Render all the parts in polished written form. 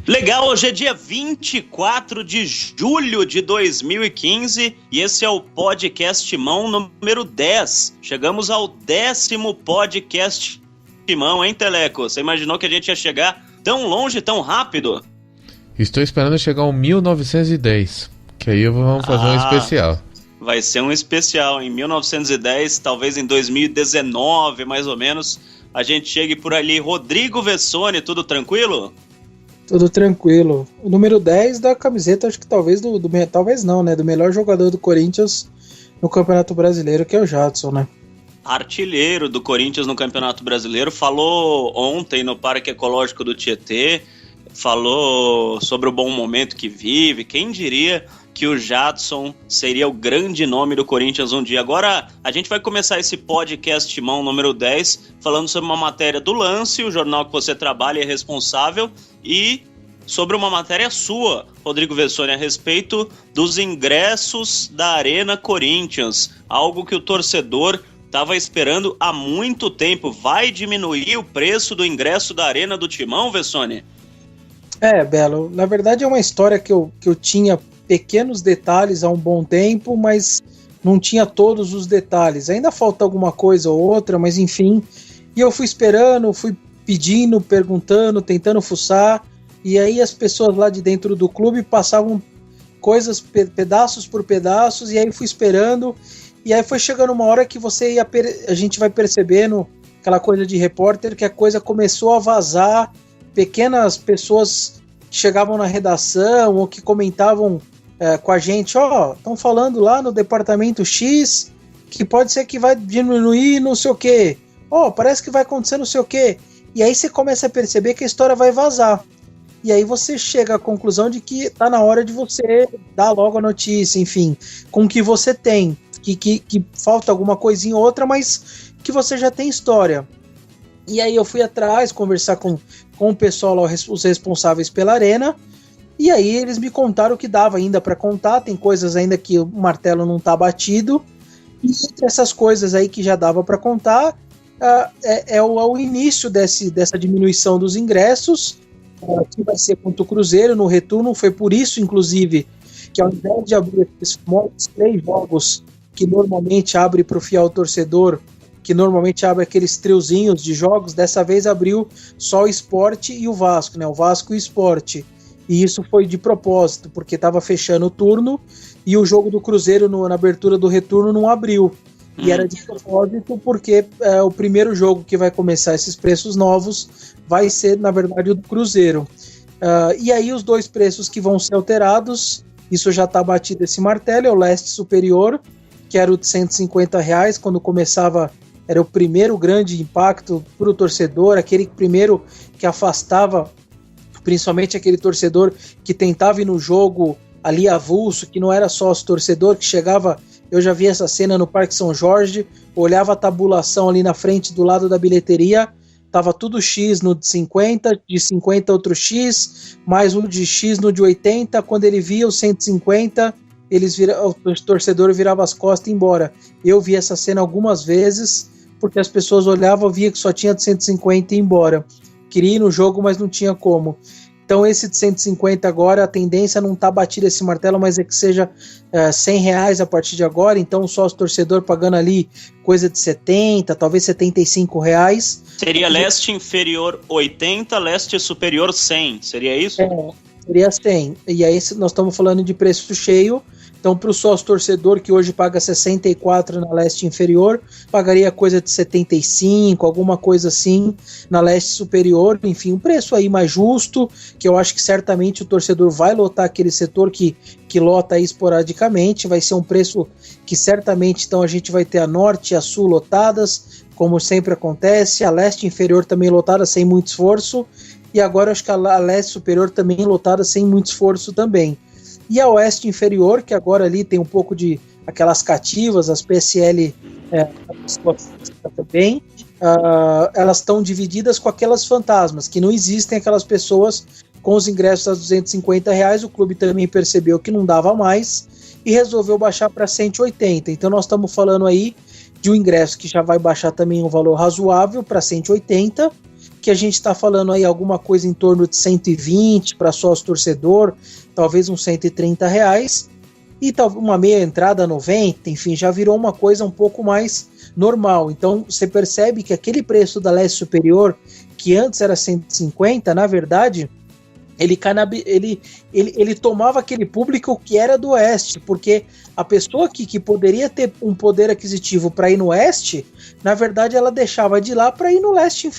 Legal, hoje é dia 24 de julho de 2015 e esse é o Podcast Mão número 10. Chegamos ao 10º Podcast Mão, hein, Teleco? Você imaginou que a gente ia chegar tão longe, tão rápido? Estou esperando chegar ao 1910, que aí vamos fazer um especial. Vai ser um especial em 1910, talvez em 2019, mais ou menos. A gente chegue por ali. Rodrigo Vessone, tudo tranquilo? Tudo tranquilo. O número 10 da camiseta, acho que talvez talvez não, né? Do melhor jogador do Corinthians no Campeonato Brasileiro, que é o Jadson, né? Artilheiro do Corinthians no Campeonato Brasileiro. Falou ontem no Parque Ecológico do Tietê. Falou sobre o bom momento que vive. Quem diria que o Jadson seria o grande nome do Corinthians um dia. Agora a gente vai começar esse podcast Mão número 10 falando sobre uma matéria do Lance, o jornal que você trabalha e é responsável, e sobre uma matéria sua, Rodrigo Vessone, a respeito dos ingressos da Arena Corinthians, algo que o torcedor estava esperando há muito tempo. Vai diminuir o preço do ingresso da Arena do Timão, Vessone? Belo, na verdade é uma história que eu tinha pequenos detalhes há um bom tempo, mas não tinha todos os detalhes. Ainda falta alguma coisa ou outra, mas enfim. E eu fui esperando, fui pedindo, perguntando, tentando fuçar, e aí as pessoas lá de dentro do clube passavam coisas pedaços por pedaços, e aí fui esperando, e aí foi chegando uma hora que a gente vai percebendo aquela coisa de repórter, que a coisa começou a vazar, pequenas pessoas que chegavam na redação ou que comentavam com a gente, estão falando lá no departamento X que pode ser que vai diminuir não sei o que, parece que vai acontecer não sei o que, e aí você começa a perceber que a história vai vazar, e aí você chega à conclusão de que tá na hora de você dar logo a notícia, enfim, com o que você tem, que falta alguma coisinha ou outra, mas que você já tem história. E aí eu fui atrás conversar com o pessoal lá, os responsáveis pela arena, e aí eles me contaram o que dava ainda para contar. Tem coisas ainda que o martelo não tá batido, e entre essas coisas aí que já dava para contar, o início dessa diminuição dos ingressos, que vai ser contra o Cruzeiro no retorno. Foi por isso, inclusive, que ao invés de abrir esses 3 jogos que normalmente abre para o fiel torcedor, que normalmente abre aqueles triozinhos de jogos, dessa vez abriu só o Sport e o Vasco, né? O Vasco e o Sport. E isso foi de propósito, porque estava fechando o turno e o jogo do Cruzeiro na abertura do retorno não abriu. E era de propósito porque o primeiro jogo que vai começar esses preços novos vai ser, na verdade, o do Cruzeiro. E aí os 2 preços que vão ser alterados, isso já está batido esse martelo, é o Leste Superior, que era o de R$150, quando começava, era o primeiro grande impacto para o torcedor, aquele primeiro que afastava principalmente aquele torcedor que tentava ir no jogo ali avulso, que não era sócio torcedor, que chegava, eu já vi essa cena no Parque São Jorge, olhava a tabulação ali na frente do lado da bilheteria, tava tudo X no de 50, de 50 outro X, mais um de X no de 80, quando ele via o 150, o torcedor virava as costas e ia embora. Eu vi essa cena algumas vezes, porque as pessoas olhavam, via que só tinha de 150 e ia embora. Queria ir no jogo, mas não tinha como. Então esse de 150 agora, a tendência não tá batida esse martelo, mas é que seja R$100 a partir de agora. Então o sócio torcedor pagando ali coisa de 70, talvez R$75. Seria leste inferior 80, leste superior 100, seria isso? Seria 100. E aí nós estamos falando de preço cheio. Então, para o sócio torcedor, que hoje paga 64 na leste inferior, pagaria coisa de 75, alguma coisa assim, na leste superior. Enfim, um preço aí mais justo, que eu acho que certamente o torcedor vai lotar aquele setor que lota aí esporadicamente. Vai ser um preço que certamente, então, a gente vai ter a norte e a sul lotadas, como sempre acontece, a leste inferior também lotada sem muito esforço, e agora acho que a leste superior também lotada sem muito esforço também. E a oeste inferior, que agora ali tem um pouco de aquelas cativas, as PSL também, elas estão divididas com aquelas fantasmas, que não existem aquelas pessoas com os ingressos a R$250, o clube também percebeu que não dava mais e resolveu baixar para 180. Então nós estamos falando aí de um ingresso que já vai baixar também um valor razoável para 180, que a gente está falando aí alguma coisa em torno de 120 para sócio torcedor, talvez uns R$130, e uma meia entrada 90, enfim, já virou uma coisa um pouco mais normal. Então você percebe que aquele preço da Leste Superior, que antes era 150, na verdade, ele tomava aquele público que era do Oeste, porque a pessoa que poderia ter um poder aquisitivo para ir no Oeste, na verdade ela deixava de ir lá para ir no Leste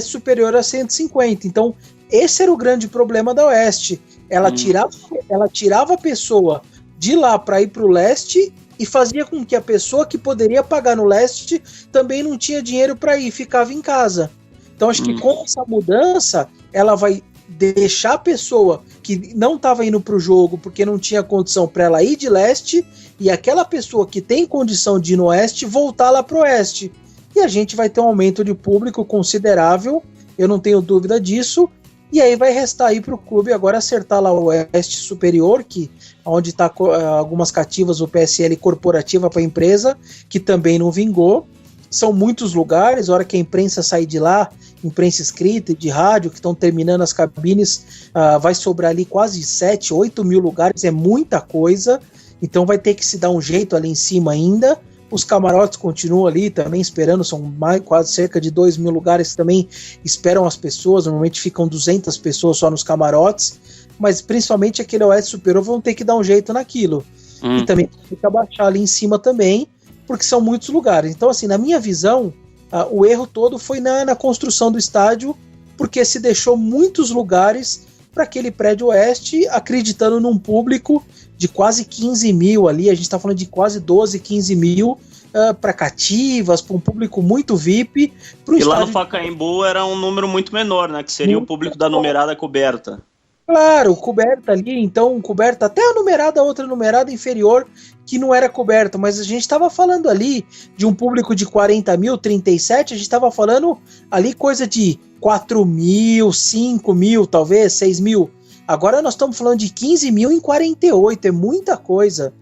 Superior a 150. Então esse era o grande problema da Oeste. Ela tirava a pessoa de lá para ir para o Leste e fazia com que a pessoa que poderia pagar no Leste também não tinha dinheiro para ir, ficava em casa. Então acho que com essa mudança ela vai deixar a pessoa que não estava indo para o jogo porque não tinha condição para ela ir de Leste, e aquela pessoa que tem condição de ir no Oeste voltar lá para o Oeste. E a gente vai ter um aumento de público considerável, eu não tenho dúvida disso. E aí vai restar aí para o clube agora acertar lá o Oeste Superior, que onde está algumas cativas o PSL corporativa para a empresa, que também não vingou. São muitos lugares, a hora que a imprensa sair de lá, imprensa escrita e de rádio, que estão terminando as cabines, vai sobrar ali quase 7, 8 mil lugares, é muita coisa, então vai ter que se dar um jeito ali em cima ainda. Os camarotes continuam ali também esperando, são quase cerca de 2 mil lugares também esperam as pessoas, normalmente ficam 200 pessoas só nos camarotes, mas principalmente aquele Oeste Superior vão ter que dar um jeito naquilo, e também tem que abaixar ali em cima também, porque são muitos lugares. Então assim, na minha visão, o erro todo foi na construção do estádio, porque se deixou muitos lugares para aquele prédio Oeste, acreditando num público de quase 15 mil ali, a gente está falando de quase 12, 15 mil para cativas, para um público muito VIP. E lá no Pacaembu era um número muito menor, né? Que seria o público da numerada coberta. Claro, coberta ali, então coberta até a numerada, outra numerada inferior que não era coberta, mas a gente estava falando ali de um público de 40 mil, 37, a gente estava falando ali coisa de 4 mil, 5 mil, talvez, 6 mil. Agora nós estamos falando de 15 mil em 48, é muita coisa.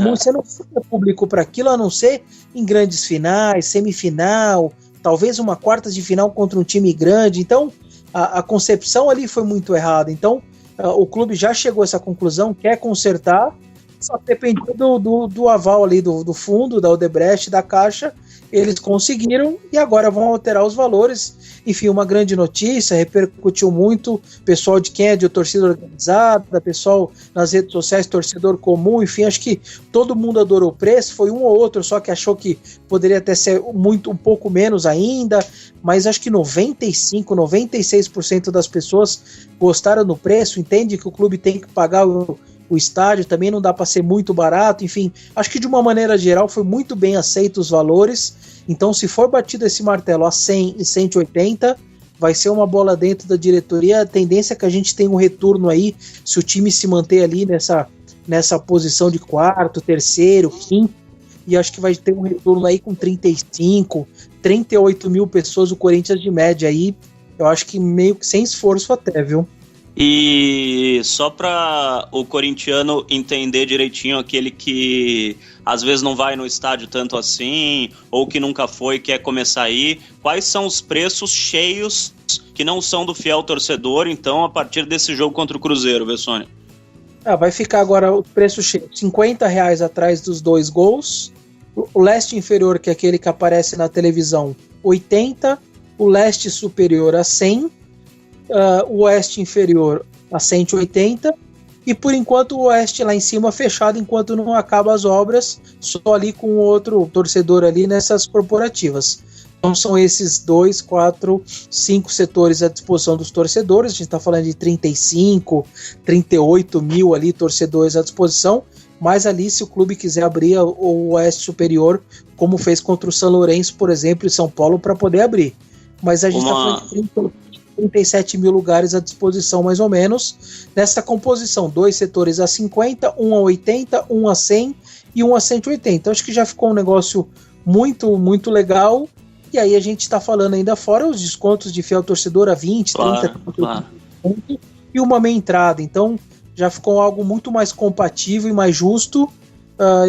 Você não tem público para aquilo, a não ser em grandes finais, semifinal, talvez uma quarta de final contra um time grande. Então, a concepção ali foi muito errada. Então, o clube já chegou a essa conclusão, quer consertar, só depende do aval ali do fundo, da Odebrecht, da Caixa. Eles conseguiram e agora vão alterar os valores. Enfim, uma grande notícia, repercutiu muito, pessoal de quem é de torcida organizada, pessoal nas redes sociais, torcedor comum, enfim, acho que todo mundo adorou o preço, foi um ou outro só que achou que poderia até ser um pouco menos ainda, mas acho que 95%, 96% das pessoas gostaram do preço, entende que o clube tem que pagar o estádio, também não dá para ser muito barato, enfim, acho que de uma maneira geral foi muito bem aceito os valores. Então se for batido esse martelo a 100 e 180, vai ser uma bola dentro da diretoria. A tendência é que a gente tenha um retorno aí, se o time se manter ali nessa posição de quarto, terceiro, quinto, e acho que vai ter um retorno aí com 35, 38 mil pessoas, o Corinthians de média aí, eu acho que meio que sem esforço até, viu? E só para o corintiano entender direitinho, aquele que às vezes não vai no estádio tanto assim, ou que nunca foi, quer começar a ir, quais são os preços cheios que não são do fiel torcedor, então, a partir desse jogo contra o Cruzeiro, Bessônia? Vai ficar agora o preço cheio, R$50 atrás dos 2 gols, o leste inferior, que é aquele que aparece na televisão, 80, o leste superior a 100, o oeste inferior a 180 e por enquanto o oeste lá em cima fechado enquanto não acaba as obras, só ali com outro torcedor ali nessas corporativas. Então são esses 2, 4, 5 setores à disposição dos torcedores, a gente está falando de 35, 38 mil ali torcedores à disposição, mas ali se o clube quiser abrir o oeste superior, como fez contra o São Lourenço, por exemplo, em São Paulo, para poder abrir. Mas a gente está falando de 37 mil lugares à disposição, mais ou menos, nessa composição, 2 setores a 50, 1 a 80, 1 a 100 e 1 a 180. Então acho que já ficou um negócio muito, muito legal, e aí a gente está falando ainda fora os descontos de fiel torcedor a 20, 30, claro. E uma meia entrada, então já ficou algo muito mais compatível e mais justo.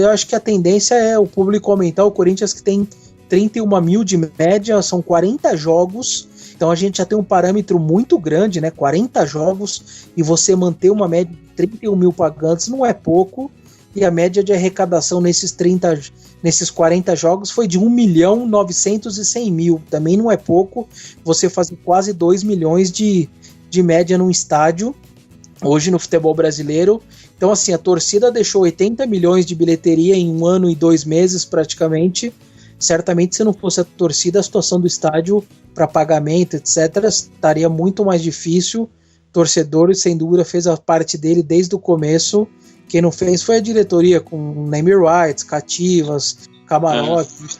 Eu acho que a tendência é o público aumentar, o Corinthians que tem 31 mil de média, são 40 jogos, Então a gente já tem um parâmetro muito grande, né? 40 jogos e você manter uma média de 31 mil pagantes não é pouco. E a média de arrecadação nesses 40 jogos foi de 1.900.000. Também não é pouco. Você fazer quase 2 milhões de média num estádio, hoje no futebol brasileiro. Então, assim, a torcida deixou 80 milhões de bilheteria em 1 ano e 2 meses, praticamente. Certamente, se não fosse a torcida, a situação do estádio para pagamento, etc., estaria muito mais difícil. O torcedor, sem dúvida, fez a parte dele desde o começo. Quem não fez foi a diretoria, com name rights, cativas, camarotes.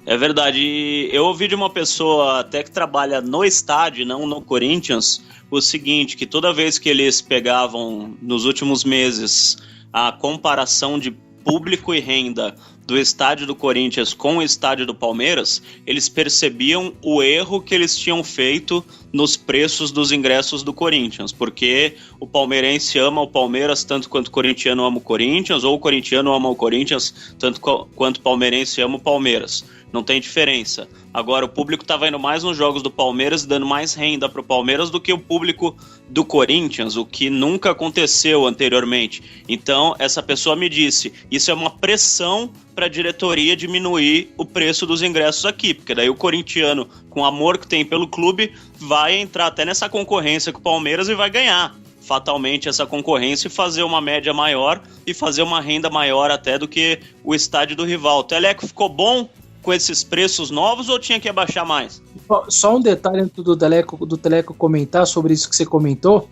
É verdade. Eu ouvi de uma pessoa até que trabalha no estádio, não no Corinthians, o seguinte, que toda vez que eles pegavam, nos últimos meses, a comparação de público e renda do estádio do Corinthians com o estádio do Palmeiras, eles percebiam o erro que eles tinham feito nos preços dos ingressos do Corinthians, porque o palmeirense ama o Palmeiras tanto quanto o corintiano ama o Corinthians, ou o corintiano ama o Corinthians tanto quanto o palmeirense ama o Palmeiras. Não tem diferença. Agora, o público estava indo mais nos jogos do Palmeiras, dando mais renda para o Palmeiras do que o público do Corinthians, o que nunca aconteceu anteriormente. Então, essa pessoa me disse, isso é uma pressão para a diretoria diminuir o preço dos ingressos aqui, porque daí o corintiano, com o amor que tem pelo clube, vai entrar até nessa concorrência com o Palmeiras e vai ganhar fatalmente essa concorrência e fazer uma média maior e fazer uma renda maior até do que o estádio do rival. O Teleco ficou bom com esses preços novos ou tinha que abaixar mais? Só um detalhe antes do Teleco comentar sobre isso que você comentou.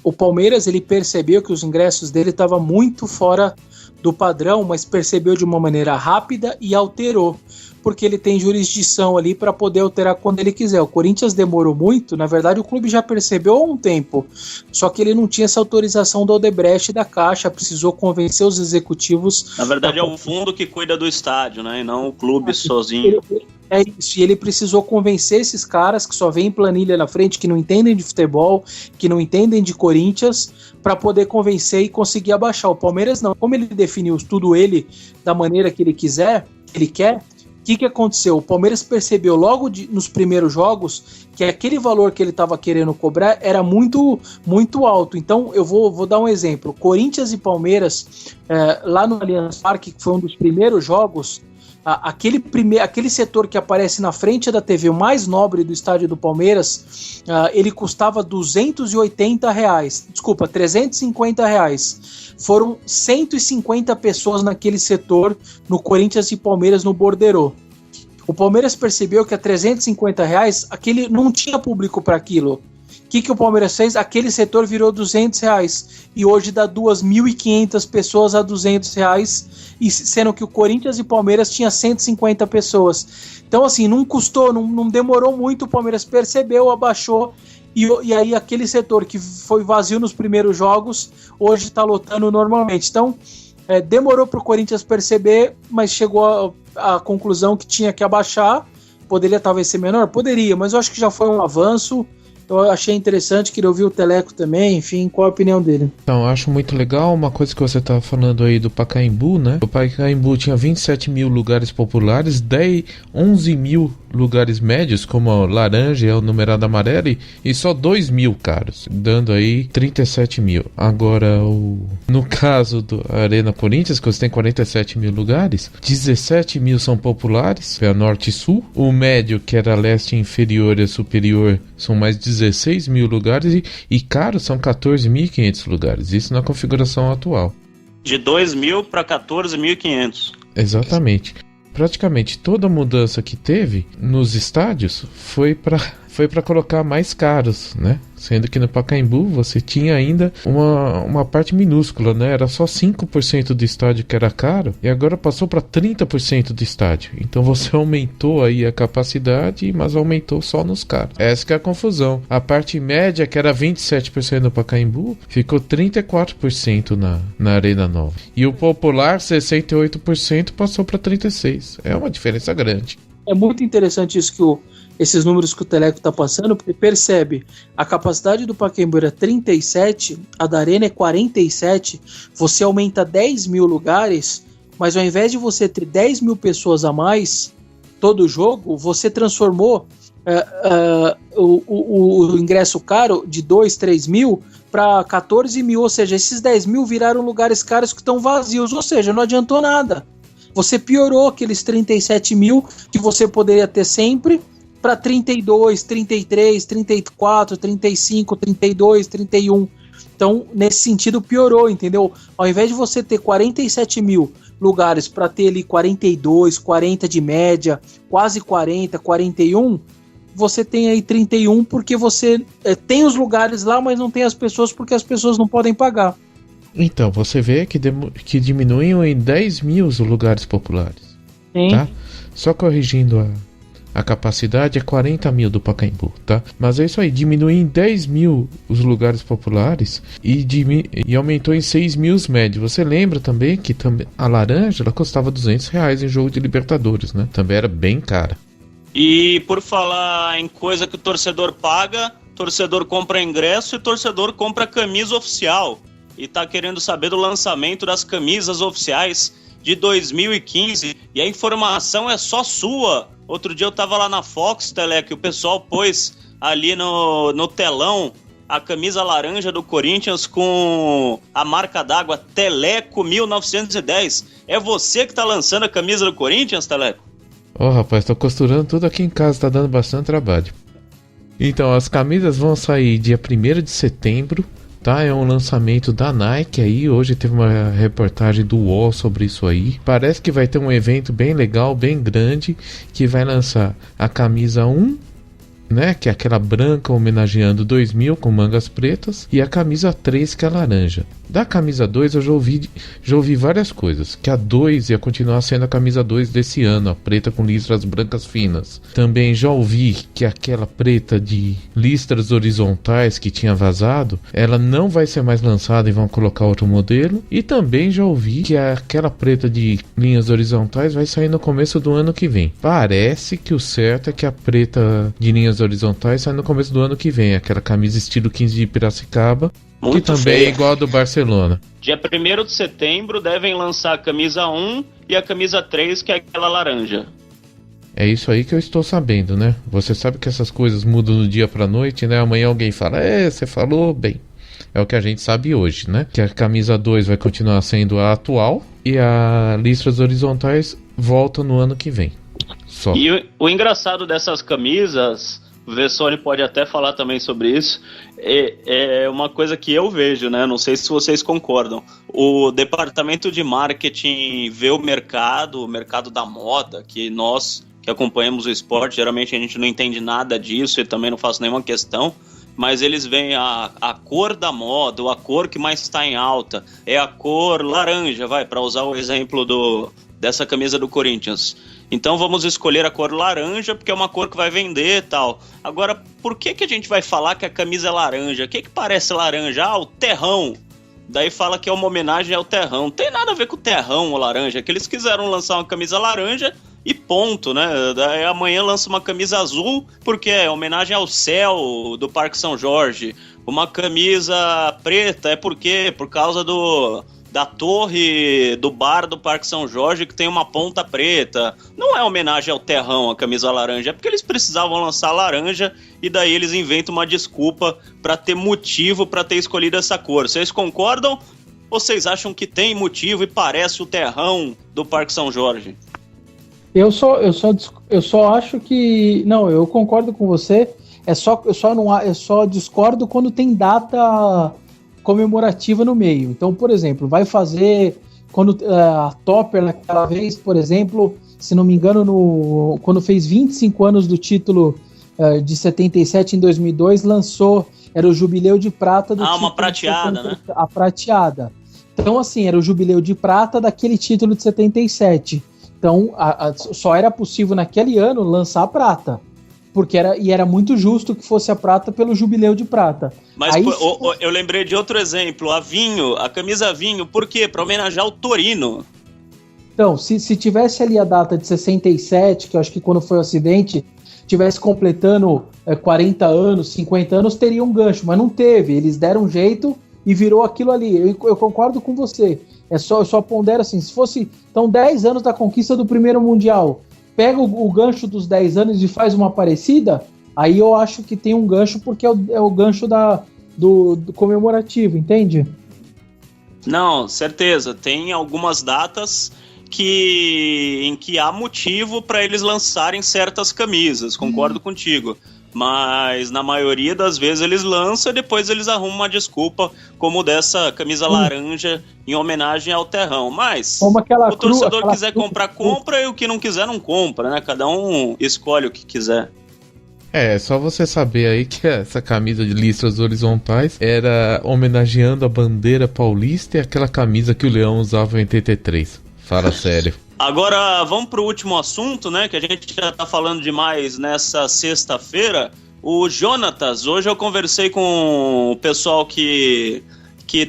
O Palmeiras, ele percebeu que os ingressos dele estavam muito fora do padrão, mas percebeu de uma maneira rápida e alterou, porque ele tem jurisdição ali para poder alterar quando ele quiser. O Corinthians demorou muito, na verdade o clube já percebeu há um tempo, só que ele não tinha essa autorização do Odebrecht e da Caixa, precisou convencer os executivos. Na verdade é o fundo que cuida do estádio, né, e não o clube sozinho. É isso, e ele precisou convencer esses caras que só veem planilha na frente, que não entendem de futebol, que não entendem de Corinthians, para poder convencer e conseguir abaixar. O Palmeiras não, como ele definiu tudo ele da maneira que ele quer, o que aconteceu? O Palmeiras percebeu logo nos primeiros jogos que aquele valor que ele estava querendo cobrar era muito, muito alto. Então eu vou dar um exemplo. Corinthians e Palmeiras, lá no Allianz Parque, que foi um dos primeiros jogos, aquele setor que aparece na frente da TV, o mais nobre do estádio do Palmeiras, ele custava R$350. Foram 150 pessoas naquele setor, no Corinthians e Palmeiras, no Bordeiro. O Palmeiras percebeu que a R$350 aquele não tinha público para aquilo. O que o Palmeiras fez? Aquele setor virou R$200 e hoje dá 2.500 pessoas a R$200, e sendo que o Corinthians e Palmeiras tinha 150 pessoas. Então assim, não custou, não demorou muito, o Palmeiras percebeu, abaixou, e aí aquele setor que foi vazio nos primeiros jogos, hoje está lotando normalmente. Então demorou para o Corinthians perceber, mas chegou à conclusão que tinha que abaixar. Poderia talvez ser menor? Poderia, mas eu acho que já foi um avanço. Eu achei interessante, queria ouvir o Teleco também, enfim, qual a opinião dele? Então, eu acho muito legal uma coisa que você estava falando aí do Pacaembu, né? O Pacaembu tinha 27 mil lugares populares, 11 mil lugares médios, como a laranja e o numerado amarelo, e só 2 mil caros, dando aí 37 mil. Agora, no caso do Arena Corinthians, que você tem 47 mil lugares, 17 mil são populares, é a norte e sul. O médio, que era leste inferior e superior, são mais 16 mil lugares, e caros são 14.500 lugares. Isso na configuração atual. De 2 mil para 14.500. Exatamente. Praticamente toda a mudança que teve nos estádios foi para colocar mais caros, né? Sendo que no Pacaembu você tinha ainda uma parte minúscula, né? Era só 5% do estádio que era caro, e agora passou para 30% do estádio. Então você aumentou aí a capacidade, mas aumentou só nos caros. Essa que é a confusão. A parte média, que era 27% no Pacaembu, ficou 34% na Arena Nova. E o popular, 68%, passou para 36%. É uma diferença grande. É muito interessante isso esses números que o Teleco está passando, porque percebe, a capacidade do Pacaembu era 37, a da Arena é 47, você aumenta 10 mil lugares, mas ao invés de você ter 10 mil pessoas a mais, todo jogo, você transformou o ingresso caro de 2, 3 mil para 14 mil, ou seja, esses 10 mil viraram lugares caros que estão vazios, ou seja, não adiantou nada. Você piorou aqueles 37 mil que você poderia ter sempre para 32, 33, 34, 35, 32, 31. Então, nesse sentido, piorou, entendeu? Ao invés de você ter 47 mil lugares para ter ali 42, 40 de média, quase 40, 41, você tem aí 31 porque você tem os lugares lá, mas não tem as pessoas porque as pessoas não podem pagar. Então, você vê que diminuem em 10 mil os lugares populares. Sim. Tá? Só corrigindo a capacidade é 40 mil do Pacaembu, tá? Mas é isso aí, diminuiu em 10 mil os lugares populares e aumentou em 6 mil os médios. Você lembra também que a laranja ela custava R$200 em jogo de Libertadores, né? Também era bem cara. E por falar em coisa que o torcedor paga, torcedor compra ingresso e torcedor compra camisa oficial. E tá querendo saber do lançamento das camisas oficiais de 2015. E a informação é só sua. Outro dia eu tava lá na Fox, Teleco, e o pessoal pôs ali no telão a camisa laranja do Corinthians com a marca d'água Teleco 1910. É você que tá lançando a camisa do Corinthians, Teleco? Rapaz, tô costurando tudo aqui em casa, tá dando bastante trabalho. Então, as camisas vão sair dia 1º de setembro, tá? É um lançamento da Nike aí, hoje teve uma reportagem do UOL sobre isso aí. Parece que vai ter um evento bem legal, bem grande, que vai lançar a camisa 1, né? Que é aquela branca homenageando 2000 com mangas pretas, e a camisa 3 que é laranja. Da camisa 2 eu já ouvi várias coisas, que a 2 ia continuar sendo a camisa 2 desse ano, a preta com listras brancas finas. Também já ouvi que aquela preta de listras horizontais que tinha vazado, ela não vai ser mais lançada e vão colocar outro modelo. E também já ouvi que aquela preta de linhas horizontais vai sair no começo do ano que vem. Parece que o certo é que a preta de linhas horizontais sai no começo do ano que vem, aquela camisa estilo 15 de Piracicaba. Muito que também feia. é igual a do Barcelona. Dia 1º de setembro devem lançar a camisa 1 e a camisa 3, que é aquela laranja. É isso aí que eu estou sabendo, né? Você sabe que essas coisas mudam do dia pra noite, né? Amanhã alguém fala, você falou bem. É o que a gente sabe hoje, né? Que a camisa 2 vai continuar sendo a atual e a listras horizontais volta no ano que vem. Só. E o engraçado dessas camisas, o Vessone pode até falar também sobre isso, é uma coisa que eu vejo, né? Não sei se vocês concordam. O departamento de marketing vê o mercado da moda, que nós que acompanhamos o esporte, geralmente a gente não entende nada disso e também não faço nenhuma questão, mas eles veem a cor da moda, ou a cor que mais está em alta, é a cor laranja, para usar o exemplo dessa camisa do Corinthians. Então vamos escolher a cor laranja, porque é uma cor que vai vender e tal. Agora, por que a gente vai falar que a camisa é laranja? O que parece laranja? O terrão. Daí fala que é uma homenagem ao terrão. Não tem nada a ver com o terrão ou laranja, que eles quiseram lançar uma camisa laranja e ponto, né? Daí amanhã lança uma camisa azul, porque é homenagem ao céu do Parque São Jorge. Uma camisa preta, por quê? Por causa da torre do bar do Parque São Jorge, que tem uma ponta preta. Não é homenagem ao terrão, a camisa laranja, é porque eles precisavam lançar laranja e daí eles inventam uma desculpa para ter motivo para ter escolhido essa cor. Vocês concordam? Ou vocês acham que tem motivo e parece o terrão do Parque São Jorge? Eu só acho que... Não, eu concordo com você. Eu só discordo quando tem data comemorativa no meio. Então, por exemplo, vai fazer quando a Topper naquela vez, por exemplo, se não me engano, quando fez 25 anos do título de 77 em 2002, lançou, era o jubileu de prata do título. Uma prateada, né? A prateada. Então, assim, era o jubileu de prata daquele título de 77. Então, só era possível naquele ano lançar a prata. Porque era muito justo que fosse a prata pelo jubileu de prata. Mas eu lembrei de outro exemplo, a camisa vinho, por quê? Para homenagear o Torino. Então, se tivesse ali a data de 67, que eu acho que quando foi o acidente, tivesse completando 40 anos, 50 anos, teria um gancho, mas não teve. Eles deram um jeito e virou aquilo ali. Eu concordo com você. Eu só pondero assim, se fosse, então, 10 anos da conquista do primeiro Mundial. pega o gancho dos 10 anos e faz uma parecida, aí eu acho que tem um gancho, porque é o gancho do comemorativo, entende? Não, certeza. Tem algumas datas em que há motivo para eles lançarem certas camisas, concordo contigo. Mas na maioria das vezes eles lançam e depois eles arrumam uma desculpa, como dessa camisa laranja em homenagem ao Terrão. Mas o torcedor quiser comprar, compra, e o que não quiser, não compra, né? Cada um escolhe o que quiser. É só você saber aí que essa camisa de listras horizontais era homenageando a bandeira paulista e aquela camisa que o Leão usava em 83. Fala sério. Agora, vamos pro último assunto, né? Que a gente já tá falando demais nessa sexta-feira. O Jonatas, hoje eu conversei com o pessoal que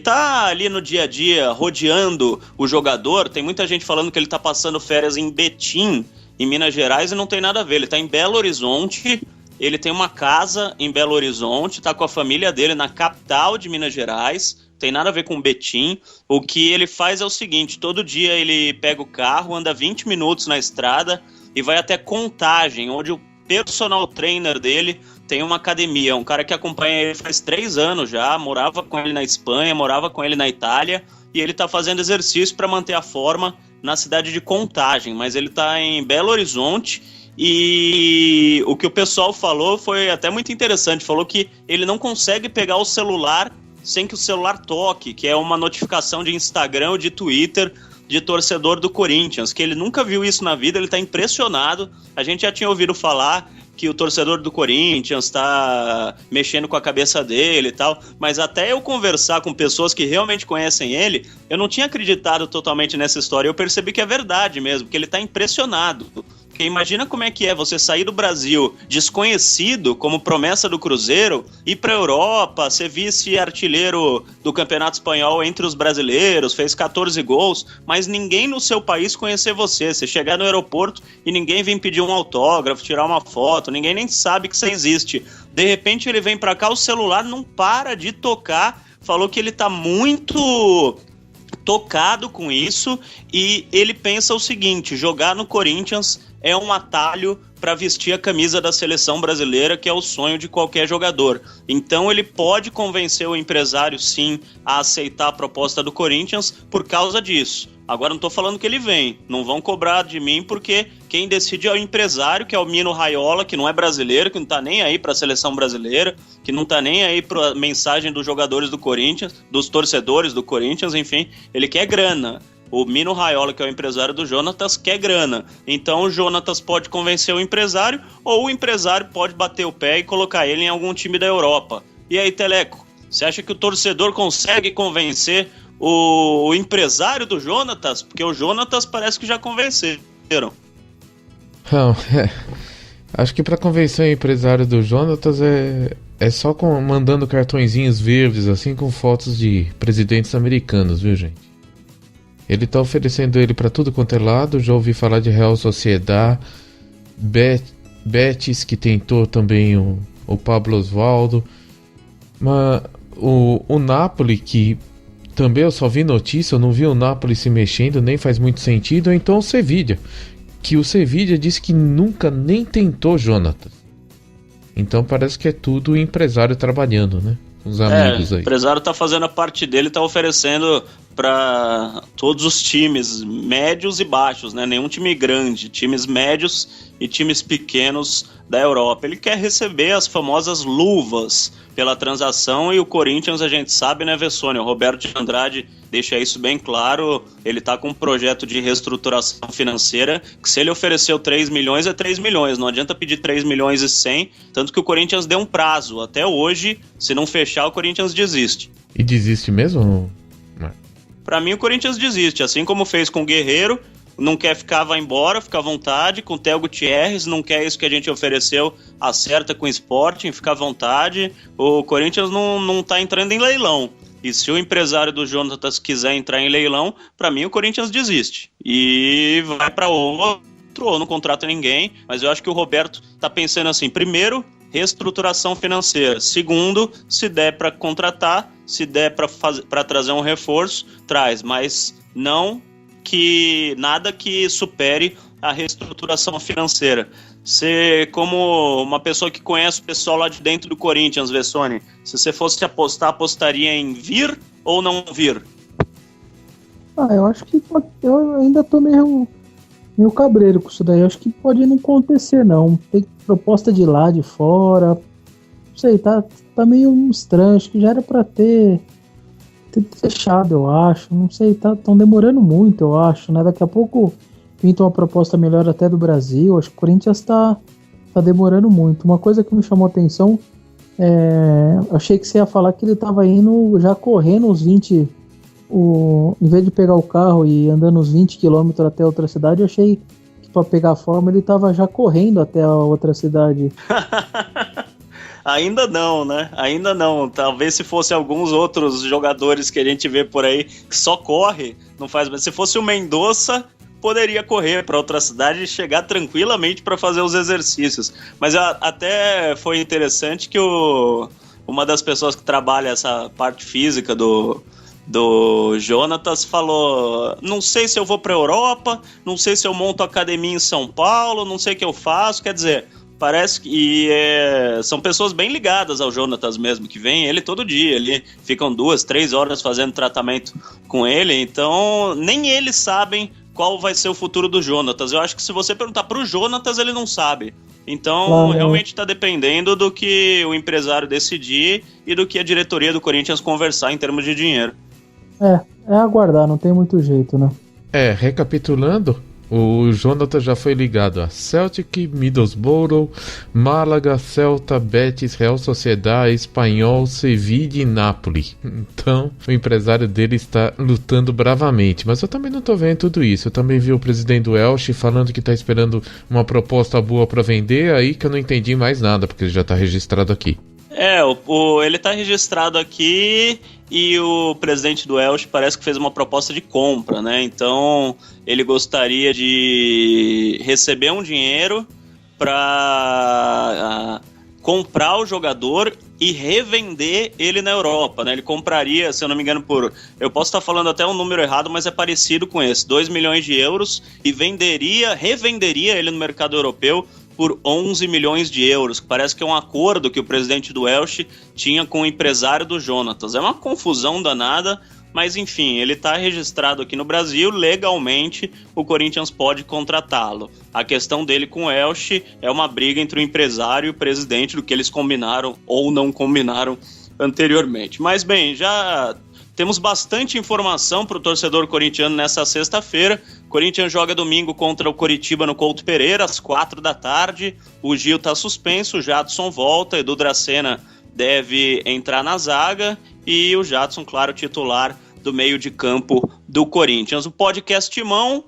tá ali no dia a dia, rodeando o jogador. Tem muita gente falando que ele tá passando férias em Betim, em Minas Gerais, e não tem nada a ver. Ele tá em Belo Horizonte, ele tem uma casa em Belo Horizonte, tá com a família dele na capital de Minas Gerais. Tem nada a ver com Betim. O que ele faz é o seguinte: todo dia ele pega o carro, anda 20 minutos na estrada e vai até Contagem, onde o personal trainer dele tem uma academia. Um cara que acompanha ele faz 3 anos já, morava com ele na Espanha, morava com ele na Itália, e ele tá fazendo exercício para manter a forma na cidade de Contagem, mas ele tá em Belo Horizonte. E o que o pessoal falou foi até muito interessante. Falou que ele não consegue pegar o celular sem que o celular toque, que é uma notificação de Instagram ou de Twitter de torcedor do Corinthians, que ele nunca viu isso na vida, ele tá impressionado. A gente já tinha ouvido falar que o torcedor do Corinthians tá mexendo com a cabeça dele e tal, mas até eu conversar com pessoas que realmente conhecem ele, eu não tinha acreditado totalmente nessa história. Eu percebi que é verdade mesmo, que ele tá impressionado. Porque imagina como é que é você sair do Brasil desconhecido, como promessa do Cruzeiro, ir pra Europa, ser vice-artilheiro do Campeonato Espanhol entre os brasileiros, fez 14 gols, mas ninguém no seu país conhecer você. Você chegar no aeroporto e ninguém vem pedir um autógrafo, tirar uma foto, ninguém nem sabe que você existe. De repente ele vem pra cá, o celular não para de tocar, falou que ele tá muito tocado com isso, e ele pensa o seguinte: jogar no Corinthians é um atalho para vestir a camisa da seleção brasileira, que é o sonho de qualquer jogador. Então ele pode convencer o empresário, sim, a aceitar a proposta do Corinthians por causa disso. Agora não estou falando que ele vem, não vão cobrar de mim, porque quem decide é o empresário, que é o Mino Raiola, que não é brasileiro, que não está nem aí para a seleção brasileira, que não está nem aí para a mensagem dos jogadores do Corinthians, dos torcedores do Corinthians, enfim, ele quer grana. O Mino Raiola, que é o empresário do Jonatas, quer grana. Então o Jonatas pode convencer o empresário, ou o empresário pode bater o pé e colocar ele em algum time da Europa. E aí, Teleco, você acha que o torcedor consegue convencer o empresário do Jonatas? Porque o Jonatas parece que já convenceram. Não, acho que para convencer o empresário do Jonatas é só mandando cartõezinhos verdes, assim, com fotos de presidentes americanos, viu, gente? Ele tá oferecendo ele para tudo quanto é lado. Já ouvi falar de Real Sociedad, Betis, que tentou também o Pablo Osvaldo. Mas o Napoli, que também eu só vi notícia, eu não vi o Napoli se mexendo, nem faz muito sentido. Ou então o Sevilla, que o Sevilla disse que nunca nem tentou Jonatas. Então parece que é tudo o empresário trabalhando, né? Os amigos aí. O empresário tá fazendo a parte dele, tá oferecendo para todos os times médios e baixos, né? Nenhum time grande, times médios e times pequenos da Europa. Ele quer receber as famosas luvas pela transação, e o Corinthians, a gente sabe, né, Vessone? O Roberto de Andrade deixa isso bem claro. Ele tá com um projeto de reestruturação financeira, que se ele ofereceu 3 milhões, é 3 milhões. Não adianta pedir 3 milhões e 100, tanto que o Corinthians deu um prazo. Até hoje, se não fechar, o Corinthians desiste. E desiste mesmo? Pra mim, o Corinthians desiste, assim como fez com o Guerreiro. Não quer ficar, vai embora, fica à vontade. Com o Theo Gutierrez, não quer isso que a gente ofereceu, acerta com o Sporting, fica à vontade. O Corinthians não tá entrando em leilão. E se o empresário do Jonatas quiser entrar em leilão, pra mim o Corinthians desiste. E vai pra outro, ou não contrata ninguém. Mas eu acho que o Roberto tá pensando assim: primeiro, reestruturação financeira. Segundo, se der pra contratar, se der pra trazer um reforço, traz. Mas não que nada que supere a reestruturação financeira. Você, como uma pessoa que conhece o pessoal lá de dentro do Corinthians, Vessone, se você fosse apostar, apostaria em vir ou não vir? Eu acho que eu ainda tô meio cabreiro com isso daí. Eu acho que pode não acontecer, não. Tem proposta de lá, de fora. Não sei, tá meio estranho. Acho que já era pra ter fechado, eu acho. Não sei, tão demorando muito, eu acho, né? Daqui a pouco pinta uma proposta melhor até do Brasil. Acho que o Corinthians tá demorando muito. Uma coisa que me chamou a atenção, achei que você ia falar que ele tava indo já correndo os 20, em vez de pegar o carro e andando uns 20 km até outra cidade, eu achei que para pegar a forma ele tava já correndo até a outra cidade. Ainda não, né? Ainda não. Talvez se fosse alguns outros jogadores que a gente vê por aí que só corre, não faz. Se fosse o Mendonça, poderia correr para outra cidade e chegar tranquilamente para fazer os exercícios. Mas até foi interessante que uma das pessoas que trabalha essa parte física do Jonatas falou: não sei se eu vou para a Europa, não sei se eu monto academia em São Paulo, não sei o que eu faço. Quer dizer, parece que são pessoas bem ligadas ao Jonatas mesmo, que vem ele todo dia, ficam 2-3 horas fazendo tratamento com ele, então nem eles sabem qual vai ser o futuro do Jonatas. Eu acho que se você perguntar pro Jonatas, ele não sabe. Então, realmente está dependendo do que o empresário decidir e do que a diretoria do Corinthians conversar em termos de dinheiro. É aguardar, não tem muito jeito, né? Recapitulando, o Jonathan já foi ligado a Celtic, Middlesbrough, Málaga, Celta, Betis, Real Sociedade, Espanhol, Sevilla e Napoli. Então, o empresário dele está lutando bravamente. Mas eu também não estou vendo tudo isso. Eu também vi o presidente do Elche falando que está esperando uma proposta boa para vender, aí que eu não entendi mais nada, porque ele já está registrado aqui. Ele está registrado aqui e o presidente do Elche parece que fez uma proposta de compra, né? Então ele gostaria de receber um dinheiro para comprar o jogador e revender ele na Europa, né? Ele compraria, se eu não me engano, eu posso estar falando até um número errado, mas é parecido com esse, 2 milhões de euros, e revenderia ele no mercado europeu por 11 milhões de euros, que parece que é um acordo que o presidente do Elche tinha com o empresário do Jonatas. É uma confusão danada, mas enfim, ele está registrado aqui no Brasil, legalmente o Corinthians pode contratá-lo. A questão dele com o Elche é uma briga entre o empresário e o presidente, do que eles combinaram ou não combinaram anteriormente. Mas bem, já temos bastante informação para o torcedor corintiano nessa sexta-feira. Corinthians joga domingo contra o Coritiba no Couto Pereira, às 16h. O Gil está suspenso, o Jadson volta, Edu Dracena deve entrar na zaga e o Jadson, claro, titular do meio de campo do Corinthians. O podcast Timão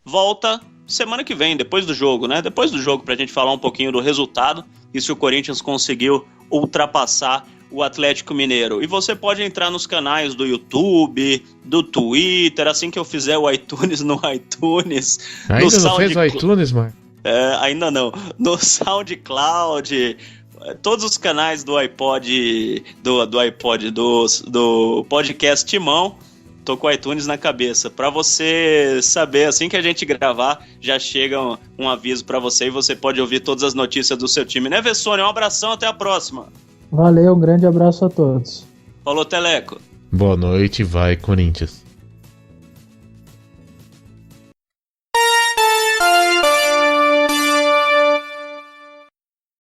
volta semana que vem, depois do jogo, né? Depois do jogo, para a gente falar um pouquinho do resultado e se o Corinthians conseguiu ultrapassar o Atlético Mineiro. E você pode entrar nos canais do YouTube, do Twitter, assim que eu fizer o iTunes no iTunes. Ainda não fez o iTunes, Marco? Ainda não. No SoundCloud, todos os canais do iPod, do podcast Timão. Tô com o iTunes na cabeça. Para você saber, assim que a gente gravar, já chega um aviso para você e você pode ouvir todas as notícias do seu time. Né, Vessone? Um abração, até a próxima. Valeu, um grande abraço a todos. Falou, Teleco. Boa noite, vai Corinthians.